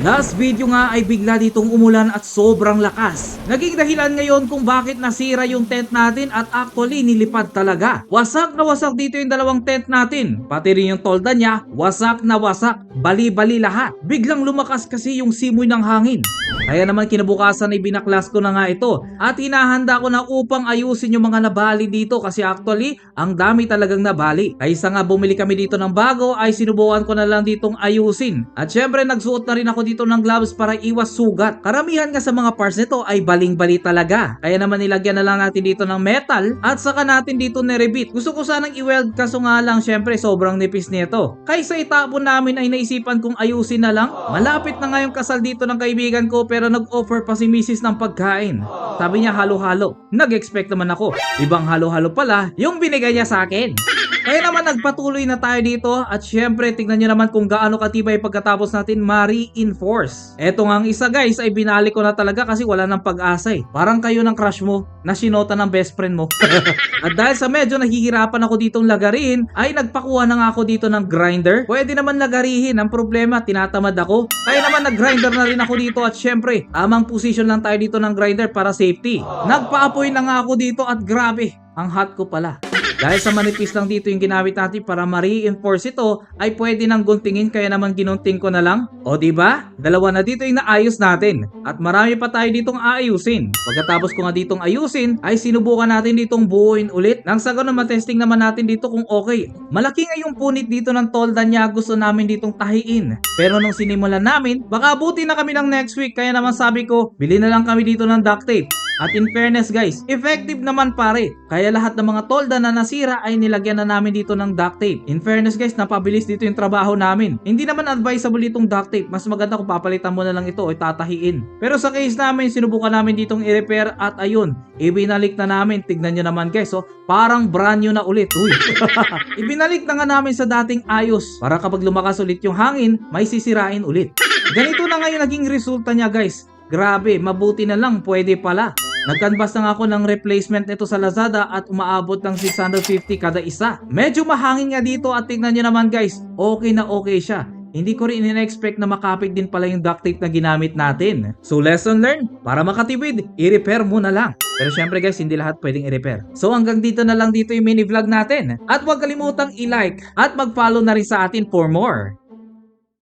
Last video nga ay bigla ditong umulan at sobrang lakas. Naging dahilan ngayon kung bakit nasira yung tent natin at actually nilipad talaga. Wasak na wasak dito yung dalawang tent natin. Pati rin yung tolda niya, wasak na wasak. Bali-bali lahat. Biglang lumakas kasi yung simoy ng hangin. Kaya naman kinabukasan ay binaklas ko na nga ito at hinahanda ko na upang ayusin yung mga nabali dito kasi actually ang dami talagang nabali. Kaysa nga bumili kami dito ng bago ay sinubukan ko na lang ditong ayusin. At syempre nagsuot na rin ako dito ng gloves para iwas sugat. Karamihan nga sa mga parts nito ay baling-bali talaga. Kaya naman nilagyan na lang natin dito ng metal at saka natin dito nirebit. Gusto ko sanang i-weld kaso nga lang syempre sobrang nipis nito. Kaysa itapon namin ay naisipan kong ayusin na lang. Malapit na nga yung kasal dito ng kaibigan ko pero nag-offer pa si Mrs. ng pagkain. Sabi niya halo-halo. Nag-expect naman ako. Ibang halo-halo pala yung binigay niya sa akin. Kaya naman nagpatuloy na tayo dito at syempre tignan nyo naman kung gaano katibay pagkatapos natin ma-reinforce. Eto nga ang isa guys ay binalik ko na talaga kasi wala nang pag-asa eh. Parang kayo ng crush mo na sinota ng best friend mo. At dahil sa medyo nahihirapan ako ditong lagarin ay nagpakuha na nga ako dito ng grinder. Pwede naman lagarihin, ang problema tinatamad ako. Kaya naman nag-grinder na rin ako dito at syempre tamang position lang tayo dito ng grinder para safety. Nagpa-apoy na nga ako dito at grabe, ang hot ko pala. Dahil sa manipis lang dito yung ginamit natin para ma-reinforce ito ay pwede nang guntingin kaya naman ginunting ko na lang. O diba? Dalawa na dito yung naayos natin. At marami pa tayo ditong aayusin. Pagkatapos ko nga ditong ayusin ay sinubukan natin ditong buuin ulit. Nang sa ganun matesting naman natin dito kung okay. Malaki nga yung punit dito ng tolda niya, gusto namin ditong tahiin. Pero nung sinimulan namin, baka abuti na kami ng next week kaya naman sabi ko, bili na lang kami dito ng duct tape. At in fairness guys, effective naman pare. Kaya lahat ng mga tolda na nasira ay nilagyan na namin dito ng duct tape. In fairness guys, napabilis dito yung trabaho namin. Hindi naman advisable itong duct tape. Mas maganda kung papalitan mo na lang ito o tatahiin. Pero sa case namin, sinubukan namin ditong i-repair at ayun, ibinalik na namin. Tignan nyo naman guys, oh, parang brand new na ulit. Uy. Ibinalik na nga namin sa dating ayos para kapag lumakas ulit yung hangin, may sisirain ulit. Ganito na ngayon naging resulta niya guys. Grabe, mabuti na lang, pwede pala. Nag-canvas na ako ng replacement nito sa Lazada at umaabot ng 650 kada isa. Medyo mahangin nga dito at tignan nyo naman guys, okay na okay siya. Hindi ko rin in-expect na makapit din pala yung duct tape na ginamit natin. So lesson learned, para makatipid, i-repair mo na lang. Pero syempre guys, hindi lahat pwedeng i-repair. So hanggang dito na lang dito yung mini vlog natin. At huwag kalimutang i-like at mag-follow na rin sa atin for more.